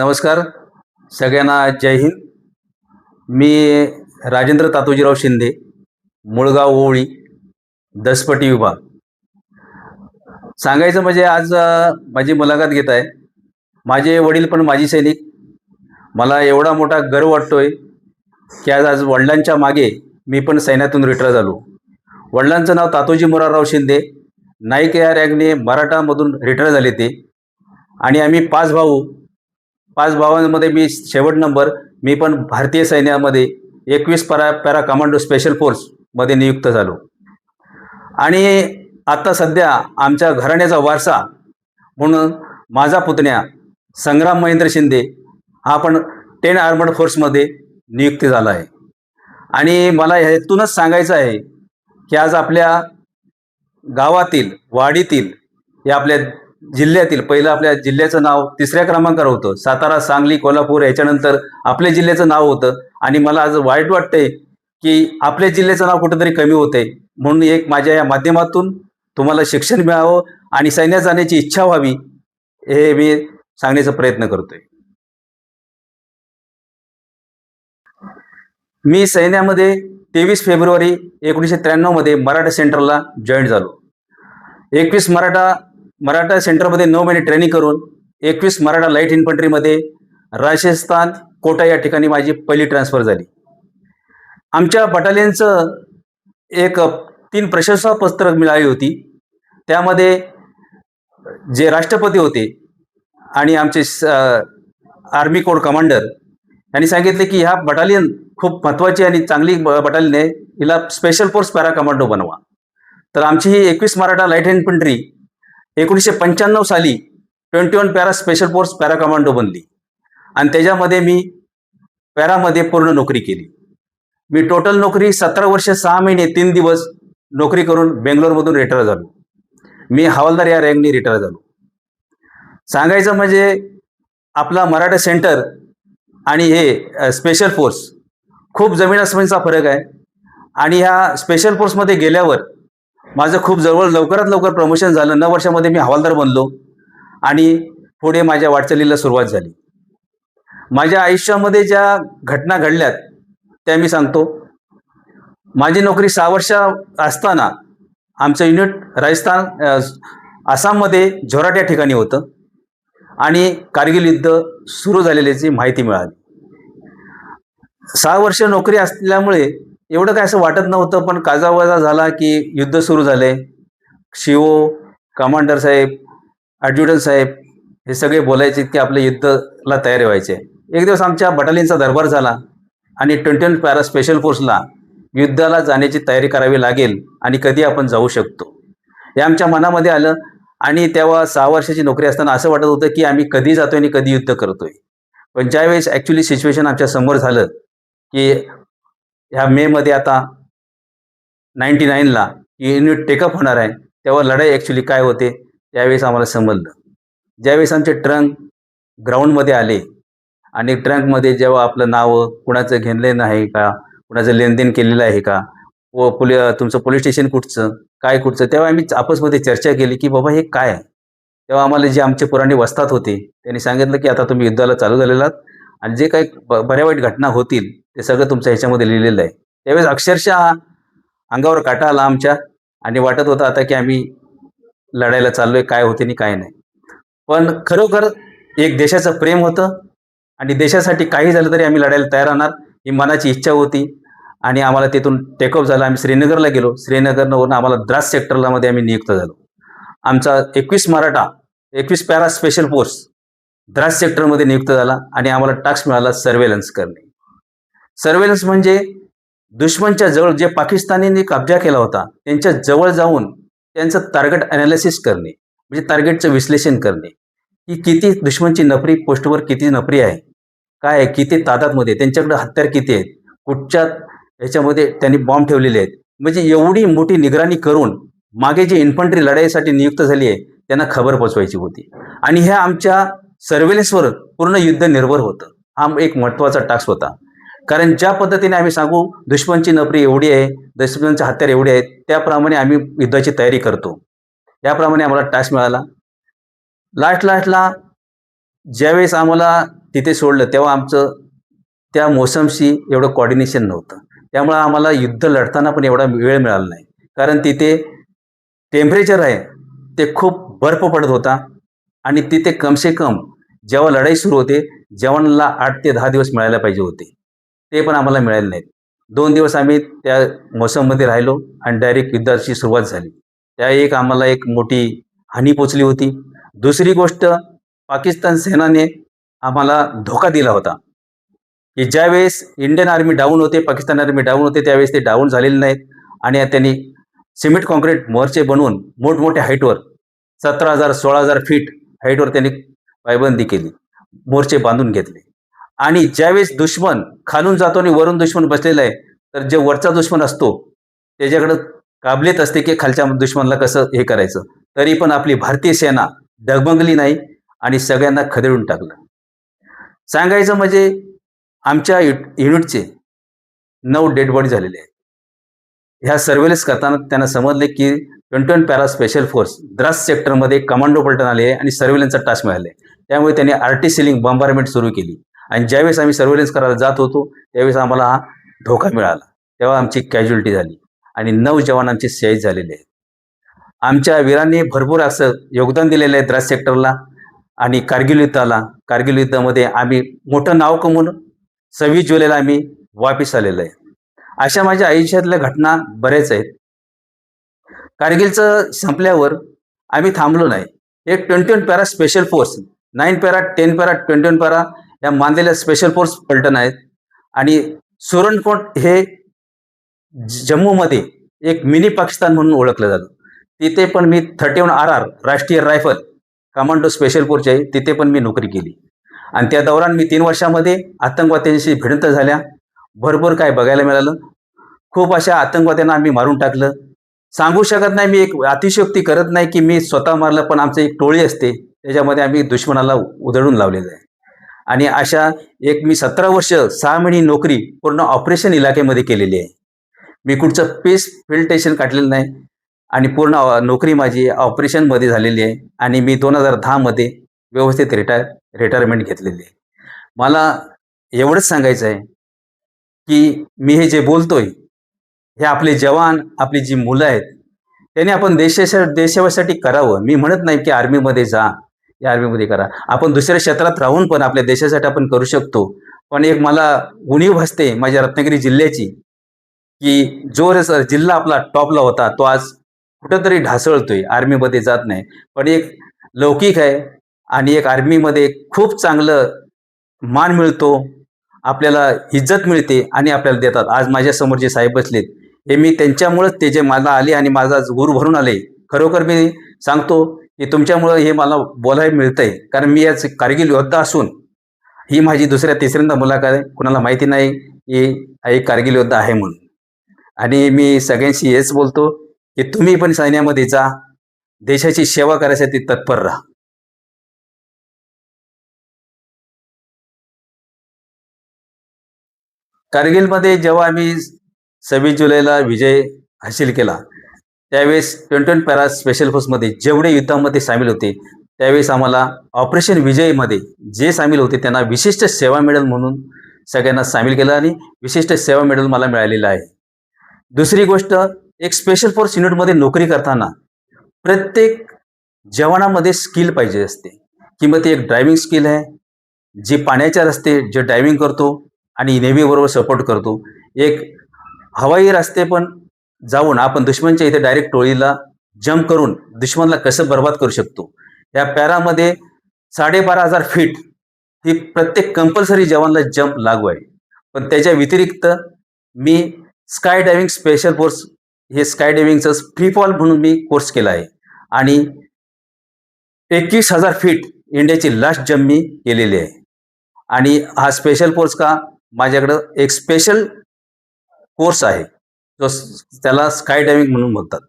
नमस्कार सगळ्यांना, जय हिंद. मी राजेंद्र तातोजीराव शिंदे, मुळगाव ओवळी, दसपटी विभाग. सांगायचं म्हणजे आज माझी मुलाखत घेत आहे. माझे वडील पण माजी सैनिक. मला एवढा मोठा गर्व वाटतोय की आज आज वडिलांच्या मागे मी पण सैन्यातून रिटायर झालो. वडिलांचं नाव तातोजी मुरारराव शिंदे, नाईक या रँकने मराठामधून रिटायर झाले ते. आणि आम्ही 5 भाऊ. 5 भावांमध्ये मी शेवट नंबर. मी पण भारतीय सैन्यामध्ये 21 पॅरा कमांडो स्पेशल फोर्समध्ये नियुक्त झालो. आणि आता सध्या आमच्या घराण्याचा वारसा म्हणून माझा पुतण्या संग्राम महेंद्र शिंदे हा पण 10 आर्मर्ड फोर्समध्ये नियुक्त झाला आहे. आणि मला ह्यातूनच सांगायचं आहे की आज आपल्या गावातील, वाडीतील, या आपल्या जिल्ह्यातील, पहिलं आपल्या जिल्ह्याचं नाव 3ऱ्या क्रमांकावर होतं. सातारा, सांगली, कोल्हापूर याच्यानंतर आपल्या जिल्ह्याचं नाव होतं. आणि मला आज वाईट वाटतंय की आपल्या जिल्ह्याचं नाव कुठंतरी कमी होतंय. म्हणून एक माझ्या या माध्यमातून तुम्हाला शिक्षण मिळावं आणि सैन्यात जाण्याची इच्छा व्हावी हे मी सांगण्याचा प्रयत्न करतोय. मी सैन्यामध्ये 23 फेब्रुवारी 1993 मध्ये मराठा सेंटरला जॉईन झालो. 21 मराठा सेंटरमध्ये 9 महिने ट्रेनिंग करून 21 मराठा लाईट इन्फंट्रीमध्ये राजस्थान कोटा या ठिकाणी माझी पहिली ट्रान्सफर झाली. आमच्या बटालियनचं एक 3 प्रशंसा पत्रक मिळाली होती. त्यामध्ये जे राष्ट्रपती होते आणि आमचे आर्मी कोर कमांडर यांनी सांगितले की ह्या बटालियन खूप महत्त्वाची आणि चांगली बटालियन आहे, हिला स्पेशल फोर्स पॅरा कमांडो बनवा. तर आमची ही 21 मराठा लाईट इन्फंट्री 1995 साली 21 para special force para commando बनली. आणि त्याच्यामध्ये मी पॅरामध्ये पूर्ण नोकरी केली. मी टोटल नोकरी 17 वर्ष 6 महिने 3 दिवस नोकरी करून बेंगलोरमधून रिटायर झालो. मी हवालदार या रँकने रिटायर झालो. सांगायचं म्हणजे आपला मराठा सेंटर आणि हे स्पेशल फोर्स खूप जमीन आसमानचा फरक आहे. आणि ह्या स्पेशल फोर्समध्ये गेल्यावर माझं खूप लवकरात लवकर प्रमोशन झालं. 9 वर्षामध्ये मी हवालदार बनलो आणि पुढे माझ्या वाटचालीला सुरुवात झाली. माझ्या आयुष्यामध्ये ज्या घटना घडल्यात त्या मी सांगतो. माझी नोकरी 6 वर्ष असताना आमचं युनिट राजस्थान आसाममध्ये जोराट या ठिकाणी होतं आणि कारगिल युद्ध सुरू झालेल्याची माहिती मिळाली. 6 वर्ष नोकरी असल्यामुळे एवढं काय असं वाटत नव्हतं. पण काजावाजा झाला की युद्ध सुरू झाले. शिओ, कमांडर साहेब, ॲडज्युटंट साहेब हे सगळे बोलायचे की आपल्या युद्धाला तयारी व्हायचे. एक दिवस आमच्या बटालियनचा दरबार झाला आणि 21 पॅरा स्पेशल फोर्सला युद्धाला जाण्याची तयारी करावी लागेल आणि कधी आपण जाऊ शकतो हे आमच्या मनामध्ये आलं. आणि तेव्हा 6 वर्षाची नोकरी असताना असं वाटत होतं की आम्ही कधी जातोय आणि कधी युद्ध करतोय. पण ज्यावेळेस ॲक्च्युली सिच्युएशन आमच्या समोर झालं की ह्या मेमध्ये आता 99ला युनिट टेकअप होणार आहे, तेव्हा लढाई ॲक्च्युली काय होते त्यावेळेस आम्हाला समजलं. ज्यावेळेस आमचे ट्रंक ग्राउंडमध्ये आले आणि ट्रंकमध्ये जेव्हा आपलं नाव कुणाचं घेणलेलं आहे का, कुणाचं लेनदेन केलेलं आहे का, व तुमचं पोलीस स्टेशन कुठचं, काय कुठचं, तेव्हा आम्ही आपसमध्ये चर्चा केली की बाबा हे काय आहे. तेव्हा आम्हाला जे आमचे पुराणे वस्ताद होते त्यांनी सांगितलं की आता तुम्ही युद्धाला चालू झालेला आहात आणि जे काही बऱ्या वाईट घटना होतील ते सगळं तुमच्या ह्याच्यामध्ये लिहिलेलं आहे. त्यावेळेस अक्षरशः अंगावर काटा आला आमच्या आणि वाटत होतं आता की आम्ही लढायला चाललोय, काय होते आणि काय नाही. पण खरोखर एक देशाचं प्रेम होतं आणि देशासाठी काही झालं तरी आम्ही लढायला तयार राहणार ही मनाची इच्छा होती. आणि आम्हाला तिथून टेकअप झाला. आम्ही श्रीनगरला गेलो. श्रीनगरवरून आम्हाला द्रास सेक्टरला मध्ये आम्ही नियुक्त झालो. आमचा 21 पॅरा स्पेशल फोर्स द्रास सेक्टरमध्ये नियुक्त झाला आणि आम्हाला टास्क मिळाला सर्वेलन्स करणे. सर्वेलन्स म्हणजे दुश्मनच्या जवळ, जे पाकिस्तानींनी कब्जा केला होता त्यांच्या जवळ जाऊन त्यांचं टार्गेट ॲनालिसिस करणे, म्हणजे टार्गेटचं विश्लेषण करणे की किती दुश्मनची नफरी, पोस्टवर किती नफरी आहे, काय आहे, किती तादादमध्ये, त्यांच्याकडे हत्यार किती आहेत, कुठच्या ह्याच्यामध्ये त्यांनी बॉम्ब ठेवलेले आहेत. म्हणजे एवढी मोठी निगराणी करून मागे जे इन्फंट्री लढाईसाठी नियुक्त झाली आहे त्यांना खबर पोचवायची होती. आणि ह्या आमच्या सर्वेलन्सवर पूर्ण युद्ध निर्भर होतं. हा एक महत्त्वाचा टास्क होता. कारण ज्या पद्धतीने आम्ही सांगू दुश्मनची नफरी एवढी आहे, दुश्मनचे हत्यार एवढे आहेत, त्याप्रमाणे आम्ही युद्धाची तयारी करतो. याप्रमाणे आम्हाला टास्क मिळाला. लास्टला ज्यावेळेस आम्हाला तिथे सोडलं तेव्हा आमचं त्या मोसमशी एवढं कॉर्डिनेशन नव्हतं. त्यामुळं आम्हाला युद्ध लढताना पण एवढा वेळ मिळाला नाही. कारण तिथे टेम्परेचर आहे ते खूप बर्फ पडत होता आणि तिथे कम से कम जेव्हा लढाई सुरू होते, जवानांना 8 ते 10 दिवस मिळायला पाहिजे होते. ते पण आम्हाला मिळाले नाहीत. 2 दिवस आम्ही त्या मौसममध्ये राहिलो आणि डायरेक्ट युद्धाची सुरुवात झाली. त्या एक आम्हाला एक मोठी हानी पोचली होती. दुसरी गोष्ट पाकिस्तान सेनाने आम्हाला धोका दिला होता, की ज्यावेळेस इंडियन आर्मी डाऊन होते, पाकिस्तान आर्मी डाऊन होते, त्यावेळेस ते डाऊन झालेले नाहीत आणि त्यांनी सिमेंट काँक्रीट मोर्चे बनवून मोठमोठ्या हाईटवर 17,000 16,000 फीट हाईटवर त्यांनी पायबंदी केली. मोर्चे बांधून घेतले आणि ज्यावेळेस दुश्मन खालून जातो आणि वरून दुश्मन बसलेला आहे, तर जे वरचा दुश्मन असतो त्याच्याकडं काबिलियत असते की खालच्या दुश्मनाला कसं हे करायचं. तरी पण आपली भारतीय सेना डगमगली नाही आणि सगळ्यांना खदेडून टाकलं. सांगायचं म्हणजे आमच्या युनिटचे 9 डेड बॉडी झालेले आहेत. ह्या सर्व्हेलन्स करताना त्यांना समजले की 21 पॅरा स्पेशल फोर्स द्रास सेक्टरमध्ये कमांडो पलटून आले आहे आणि सर्व्हेलन्सचा टास्क मिळाले. त्यामुळे त्यांनी आर्टिसिलिंग बॉम्बारमेंट सुरू केली आणि ज्यावेळेस आम्ही सर्व्हेलन्स करायला जात होतो त्यावेळेस आम्हाला हा धोका मिळाला. तेव्हा आमची कॅज्युअल्टी झाली आणि 9 जवान आमचे शहीद झालेले आहेत. आमच्या वीरांनी भरपूर असं योगदान दिलेलं आहे द्रास सेक्टरला आणि कारगिल युद्धाला. कारगिल युद्धामध्ये आम्ही मोठं नाव कमवून 26 जुलैला आम्ही वापिस आलेलो आहे. अशा माझ्या आयुष्यातल्या घटना बऱ्याच आहेत. कारगिलचं संपल्यावर आम्ही थांबलो नाही. एक 21 para special force 9 para 10 para 21 para या मानलेल्या स्पेशल फोर्स पलटण आहेत आणि सुरनकोट हे जम्मूमध्ये एक मिनी पाकिस्तान म्हणून ओळखलं जातं. तिथे पण मी 31 RR राष्ट्रीय रायफल कमांडो स्पेशल फोर्स आहे, तिथे पण मी नोकरी केली आणि त्या दौरान मी 3 वर्षामध्ये आतंकवाद्यांशी भिडंत झाल्या. भरपूर काय बघायला मिळालं. खूप अशा आतंकवाद्यांना आम्ही मारून टाकलं. सांगू शकत नाही, मी एक अतिशयोक्ती करत नाही की मी स्वतः मारलं, पण आमची एक टोळी असते त्याच्यामध्ये आम्ही दुश्मनाला उधळून लावलेलं आहे. आणि अशा एक मी 17 वर्ष 6 महिने नोकरी पूर्ण ऑपरेशन इलाक्यामध्ये केलेली आहे. मी कुठचं पीस फील्ड स्टेशन काढलेलं नाही आणि पूर्ण नोकरी माझी ऑपरेशनमध्ये झालेली आहे आणि मी 2010 मध्ये व्यवस्थित रिटायरमेंट घेतलेली आहे. मला एवढंच सांगायचं आहे की मी हे जे बोलतोय हे आपले जवान, आपली जी मुलं आहेत त्यांनी आपण देशासाठी करावं. मी म्हणत नाही की आर्मीमध्ये जा, या आर्मीमध्ये करा. आपण दुसऱ्या क्षेत्रात राहून पण आपल्या देशासाठी आपण करू शकतो. पण एक मला उणीव भासते माझ्या रत्नागिरी जिल्ह्याची, की जो जिल्हा आपला टॉपला होता तो आज कुठंतरी ढासळतोय, आर्मीमध्ये जात नाही. पण एक लौकिक आहे आणि एक आर्मीमध्ये खूप चांगलं मान मिळतो, आपल्याला इज्जत मिळते आणि आपल्याला देतात. आज माझ्यासमोर जे साहेब बसलेत हे मी त्यांच्यामुळेच ते जे मला आले आणि माझा गुरु भरून आले. खरोखर मी सांगतो की तुमच्यामुळं हे मला बोलायला मिळतंय. कारण मी याच कारगिल योद्धा असून ही माझी दुसऱ्या तिसऱ्यांदा मुलाखत आहे. कुणाला माहिती नाही की एक कारगिल योद्धा आहे म्हणून. आणि मी सगळ्यांशी हेच बोलतो की तुम्ही पण सैन्यामध्ये जा, देशाची सेवा करायसाठी तत्पर राहा. कारगिलमध्ये जेव्हा आम्ही 26 जुलैला विजय हासिल केला त्यावेळेस 21 पॅरा स्पेशल फोर्समध्ये जेवढे युद्धामध्ये सामील होते त्यावेळेस आम्हाला ऑपरेशन विजयमध्ये जे सामील होते त्यांना विशिष्ट सेवा मेडल म्हणून सगळ्यांना सामील केलं आणि विशिष्ट सेवा मेडल मला मिळालेलं आहे. दुसरी गोष्ट, एक स्पेशल फोर्स युनिटमध्ये नोकरी करताना प्रत्येक जवानामध्ये स्किल पाहिजे असते, की मग ती एक ड्रायव्हिंग स्किल आहे, जे पाण्याच्या रस्ते जे ड्रायव्हिंग करतो आणि नेव्हीबरोबर सपोर्ट करतो. एक हवाई रस्ते पण जाऊन आपण दुश्मनच्या इथे डायरेक्ट टोळीला जंप करून दुश्मनला कसं बर्बाद करू शकतो. या पॅरामध्ये 12,500 फीट ही प्रत्येक कंपल्सरी जवानला जंप लागू आहे. पण त्याच्या व्यतिरिक्त मी स्काय डायव्हिंग स्पेशल फोर्स हे स्काय डायव्हिंगचं फ्री फॉल म्हणून मी कोर्स केला आहे आणि 21,000 फीट इंडियाची लास्ट जंप मी केलेली आहे. आणि हा स्पेशल फोर्स का, माझ्याकडं एक स्पेशल कोर्स आहे, जो त्याला स्काय डायव्हिंग म्हणून म्हणतात.